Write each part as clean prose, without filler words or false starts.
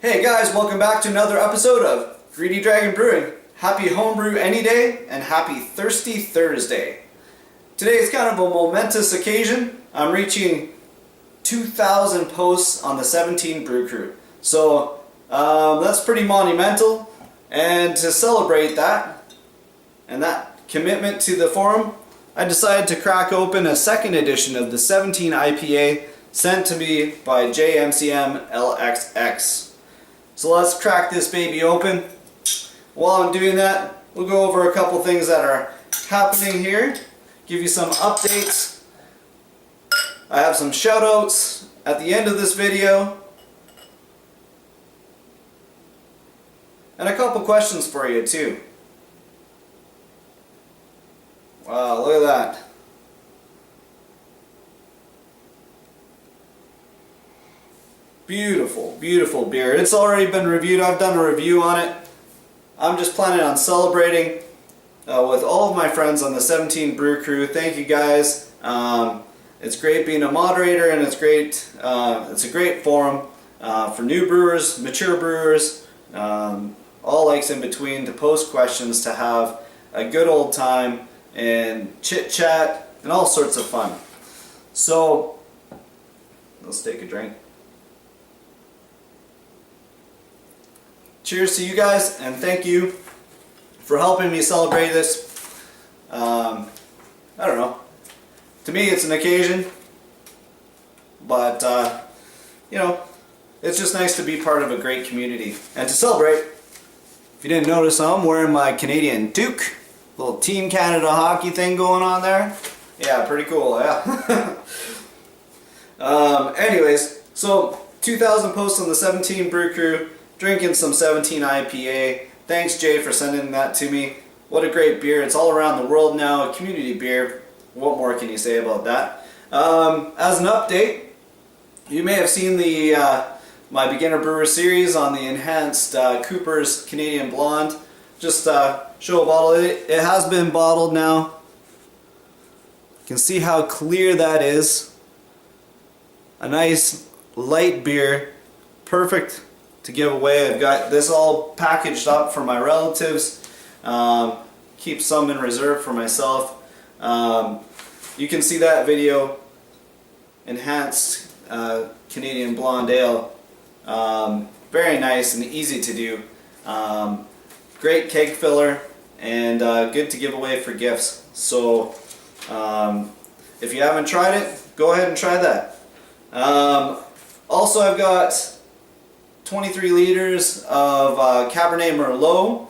Hey guys, welcome back to another episode of Greedy Dragon Brewing. Happy homebrew any day and happy thirsty Thursday. Today is kind of a momentous occasion. I'm reaching 2,000 posts on the 17 Brew Crew. So that's pretty monumental, and to celebrate that and that commitment to the forum, I decided to crack open a second edition of the 17 IPA sent to me by JMCM LXX. So let's crack this baby open. While I'm doing that, we'll go over a couple things that are happening here, give you some updates. I have some shout outs at the end of this video, and a couple questions for you too. Wow, look at that. Beautiful, beautiful beer. It's already been reviewed. I've done a review on it. I'm just planning on celebrating with all of my friends on the 17 Brew Crew. Thank you guys. It's great being a moderator, and it's great. It's a great forum for new brewers, mature brewers, all likes in between, to post questions, to have a good old time and chit chat and all sorts of fun. So let's take a drink. Cheers to you guys, and thank you for helping me celebrate this. I don't know. To me, it's an occasion, but you know, it's just nice to be part of a great community and to celebrate. If you didn't notice, I'm wearing my Canadian toque, little Team Canada hockey thing going on there. Yeah, pretty cool. Yeah. Anyways, so 2,000 posts on the 17 Brew Crew. Drinking some 17 IPA. Thanks, Jay, for sending that to me. What a great beer. It's all around the world now, a community beer. What more can you say about that? As an update, you may have seen the my beginner brewer series on the enhanced Cooper's Canadian Blonde. Just show a bottle. It has been bottled now. You can see how clear that is. A nice light beer. Perfect to give away. I've got this all packaged up for my relatives. Keep some in reserve for myself. You can see that video, enhanced Canadian Blonde Ale. Very nice and easy to do. Great keg filler, and good to give away for gifts. So if you haven't tried it, go ahead and try that. Also, I've got 23 liters of Cabernet Merlot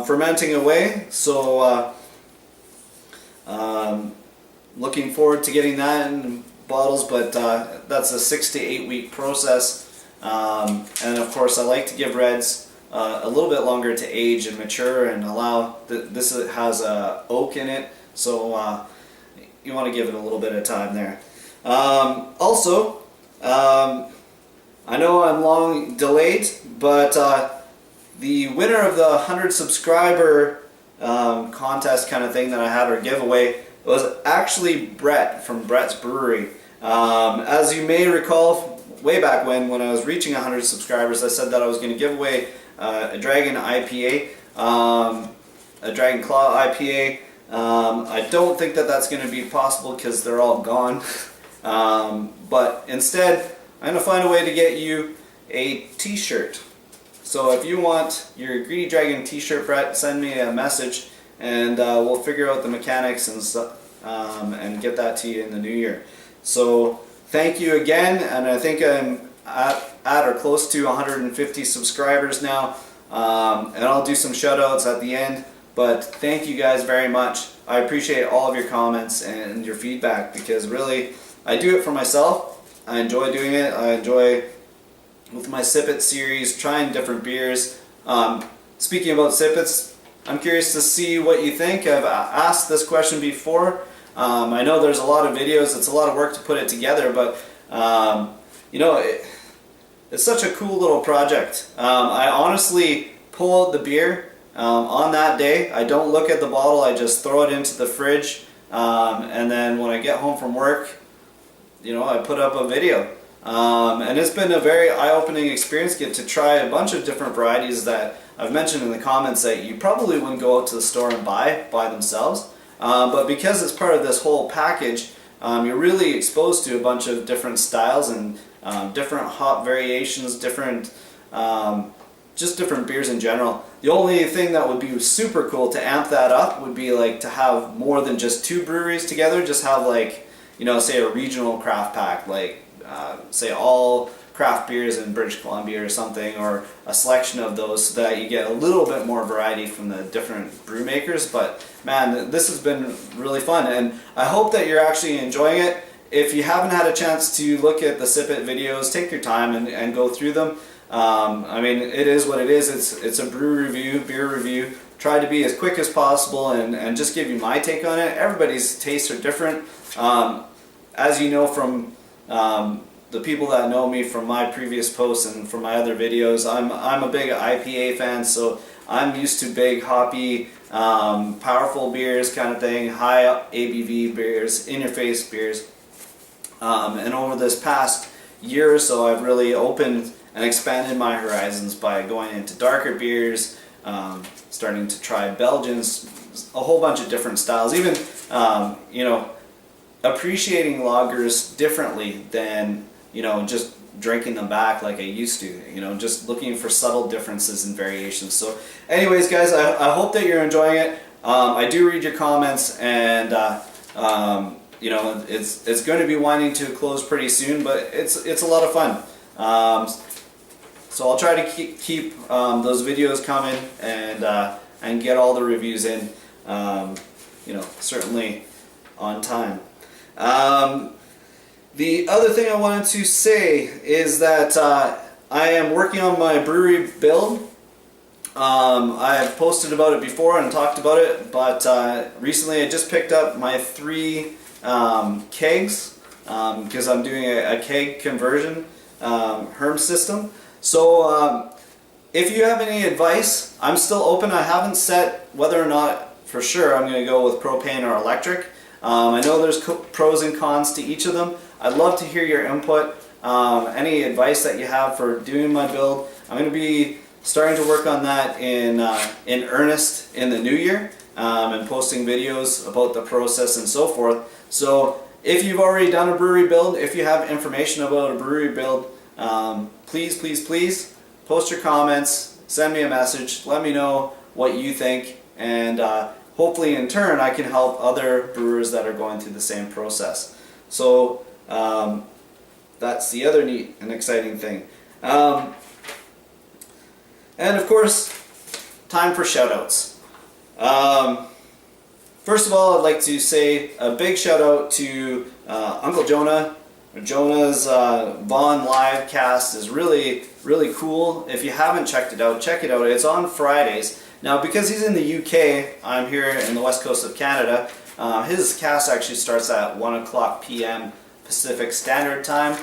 fermenting away, so looking forward to getting that in bottles, but that's a 6 to 8 week process, and of course I like to give reds a little bit longer to age and mature and allow, this has oak in it, so you want to give it a little bit of time there. Also, I know I'm long delayed, but the winner of the 100 subscriber contest kind of thing that I had, or giveaway, was actually Brett from Brett's Brewery. As you may recall, way back when I was reaching 100 subscribers, I said that I was going to give away a Dragon IPA, a Dragon Claw IPA. I don't think that that's going to be possible because they're all gone. But instead, I'm going to find a way to get you a t-shirt. So if you want your Greedy Dragon t-shirt, Brett, send me a message, and we'll figure out the mechanics and get that to you in the new year. So thank you again, and I think I'm at or close to 150 subscribers now, and I'll do some shout outs at the end, but thank you guys very much. I appreciate all of your comments and your feedback, because really I do it for myself. I enjoy doing it. I enjoy, with my Sip It series, trying different beers. Speaking about Sip It's, I'm curious to see what you think. I've asked this question before. I know there's a lot of videos. It's a lot of work to put it together, but you know, it's such a cool little project. I honestly pull out the beer on that day. I don't look at the bottle. I just throw it into the fridge, and then when I get home from work, you know, I put up a video. And it's been a very eye-opening experience. Get to try a bunch of different varieties that I've mentioned in the comments that you probably wouldn't go out to the store and buy by themselves. But because it's part of this whole package, you're really exposed to a bunch of different styles and different hop variations, different just different beers in general. The only thing that would be super cool to amp that up would be like to have more than just two breweries together. Just have like, you know, say a regional craft pack, like say all craft beers in British Columbia or something, or a selection of those so that you get a little bit more variety from the different brew makers. But man, this has been really fun, and I hope that you're actually enjoying it. If you haven't had a chance to look at the Sip It videos, take your time and go through them. I mean, it is what it is. It's a brew review, beer review. Try to be as quick as possible and just give you my take on it. Everybody's tastes are different. As you know from the people that know me from my previous posts and from my other videos, I'm a big IPA fan, so I'm used to big hoppy, powerful beers kind of thing, high ABV beers, in-your-face beers. And over this past year or so, I've really opened and expanded my horizons by going into darker beers, starting to try Belgians, a whole bunch of different styles, even you know, appreciating lagers differently than, you know, just drinking them back like I used to, you know, just looking for subtle differences and variations. So anyways guys, I hope that you're enjoying it. I do read your comments, and you know, it's going to be winding to a close pretty soon, but it's a lot of fun. So I'll try to keep those videos coming and get all the reviews in, you know, certainly on time. The other thing I wanted to say is that I am working on my brewery build. I've posted about it before and talked about it, but recently I just picked up my 3 kegs because I'm doing a keg conversion Herm system. So if you have any advice, I'm still open. I haven't set whether or not for sure I'm going to go with propane or electric. I know there's pros and cons to each of them. I'd love to hear your input, any advice that you have for doing my build. I'm going to be starting to work on that in earnest in the new year, and posting videos about the process and so forth. So if you've already done a brewery build, if you have information about a brewery build, please post your comments, send me a message, let me know what you think, and hopefully in turn I can help other brewers that are going through the same process. So that's the other neat and exciting thing. And of course, time for shoutouts. First of all, I'd like to say a big shout out to Uncle Jonah. Jonah's Vaughn live cast is really cool. If you haven't checked it out, check it out. It's on Fridays. Now, because he's in the UK, I'm here in the west coast of Canada, his cast actually starts at 1 o'clock p.m. Pacific Standard Time.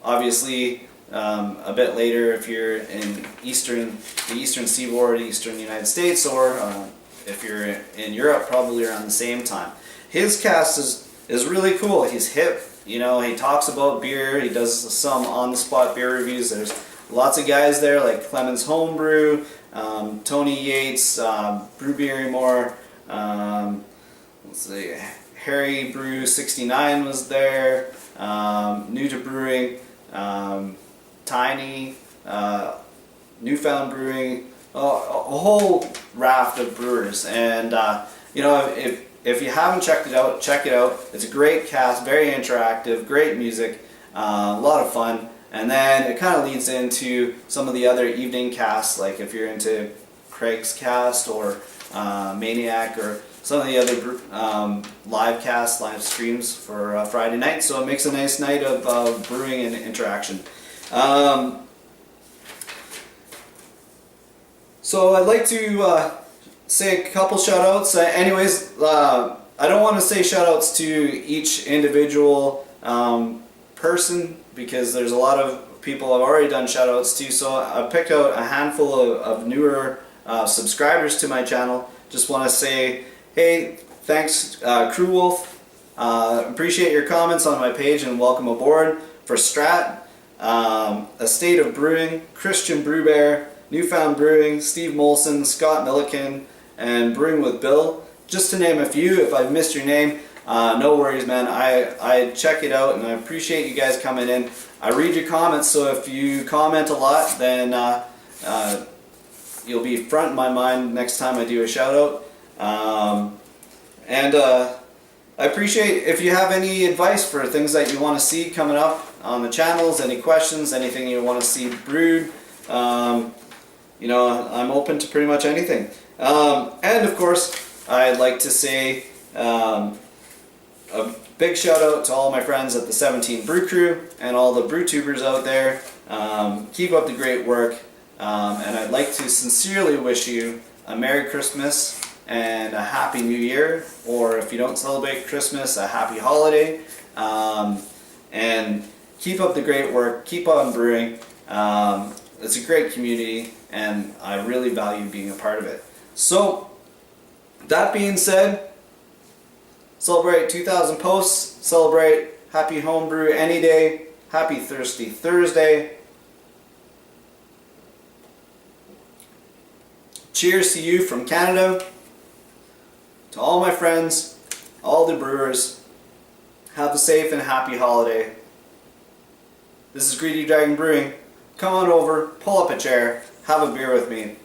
Obviously, a bit later if you're in the eastern seaboard, eastern United States, or if you're in Europe, probably around the same time. His cast is really cool. He's hip, you know, he talks about beer, he does some on-the-spot beer reviews. There's lots of guys there like Clemens Homebrew, Tony Yates, Brew Barrymore, let's see, Harry Brew 69 was there, new to brewing, Tiny, Newfound Brewing, a whole raft of brewers. And you know, if you haven't checked it out, check it out. It's a great cast, very interactive, great music, a lot of fun. And then it kind of leads into some of the other evening casts, like if you're into Craig's cast or Maniac or some of the other live casts, live streams for Friday night. So it makes a nice night of brewing and interaction. So I'd like to say a couple shout outs. Anyways, I don't want to say shout outs to each individual person because there's a lot of people I've already done shout outs to. So I picked out a handful of newer subscribers to my channel. Just want to say, hey, thanks Crew Wolf, Appreciate your comments on my page, and welcome aboard for Strat, A State of Brewing, Christian Brew Bear, Newfound Brewing, Steve Molson, Scott Milliken, and Brewing with Bill, just to name a few. If I've missed your name, no worries, man. I check it out, and I appreciate you guys coming in. I read your comments, so if you comment a lot, then you'll be front in my mind next time I do a shout out. I appreciate if you have any advice for things that you want to see coming up on the channels, any questions, anything you want to see brewed. You know, I'm open to pretty much anything. And of course, I'd like to say a big shout out to all my friends at the 17 Brew Crew and all the brew tubers out there. Keep up the great work, and I'd like to sincerely wish you a Merry Christmas and a Happy New Year, or if you don't celebrate Christmas, a Happy Holiday. And keep up the great work, keep on brewing. It's a great community, and I really value being a part of it. So, that being said, celebrate 2,000 posts, celebrate Happy Homebrew Any Day, Happy Thirsty Thursday. Cheers to you from Canada. To all my friends, all the brewers, have a safe and happy holiday. This is Greedy Dragon Brewing. Come on over, pull up a chair, have a beer with me.